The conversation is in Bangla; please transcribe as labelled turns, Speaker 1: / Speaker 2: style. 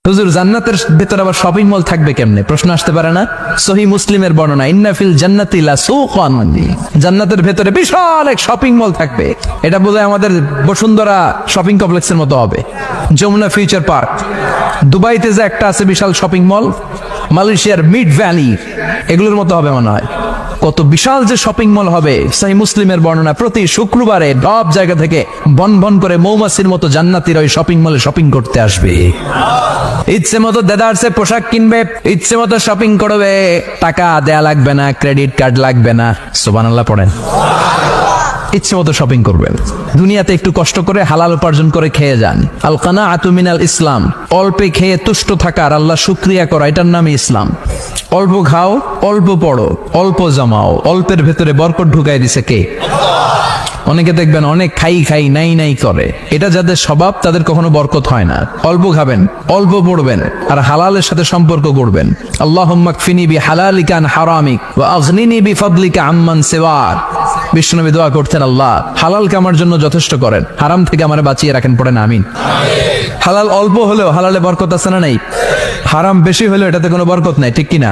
Speaker 1: হুজুর জান্নাতের ভেতরে আবার শপিং মল থাকবে কেমনে? প্রশ্ন আসতে পারে না? সহিহ মুসলিমের বর্ণনা, ইন্না ফিল জান্নাতি লাসুকান, জান্নাতের ভেতরে বিশাল এক শপিং মল থাকবে। এটা বোধহয় আমাদের বসুন্ধরা শপিং কমপ্লেক্সের মতো হবে, যমুনা ফিউচার পার্ক। দুবাইতে যে একটা আছে বিশাল শপিং মল, মালয়েশিয়ার মিড ভ্যালি, এগুলোর মতো হবে মনে হয়। কত বিশাল যে শপিং মল হবে। সহিহ মুসলিমের বর্ণনা, প্রতি শুক্রবারে সব জায়গা থেকে বন বন করে মৌমাছির মতো জান্নাতীরা ওই শপিং মলে শপিং করতে আসবে। ইচ্ছে মতো দেদারসে পোশাক কিনবে, ইচ্ছে মতো শপিং করবে, টাকা দেয়া লাগবে না, ক্রেডিট কার্ড লাগবে না। সুবহানাল্লাহ পড়েন। ইচ্ছে মতো শপিং করবেন। দুনিয়াতে একটু কষ্ট করে হালাল উপার্জন করে খেয়ে যান। আল কানাআতু মিনাল ইসলাম, অল্পে খেয়ে তুষ্ট থাকা আর আল্লাহ শুকরিয়া করা, এটার নামই ইসলাম। অল্প খাও, অল্প পড়ো, অল্প জমাও, অল্পের ভেতরে বরকত ঢুকাই দিছে কে? অনেকে দেখবেন অনেক খাই খাই নাই নাই করে, এটা যাদের স্বভাব তাদের কখনো বরকত হয় না। অল্প খাবেন, অল্প পড়বেন, আর হালালের সাথে সম্পর্ক করবেন। আল্লাহুম্মা কফিনি বিহালালিকা আন হারামিক ওয়া আগনিনি বিফাদলিকা আম্মান সিওয়াক। বিষ্ণুনবী দোয়া করতেন, আল্লাহ হালালকে আমার জন্য যথেষ্ট করেন, হারাম থেকে আমারে বাঁচিয়ে রাখেন। পড়েন আমিন। হালাল অল্প হলেও হালালে বরকত আছে না নাই? হারাম বেশি হলেও এটাতে কোনো বরকত নাই, ঠিক কিনা?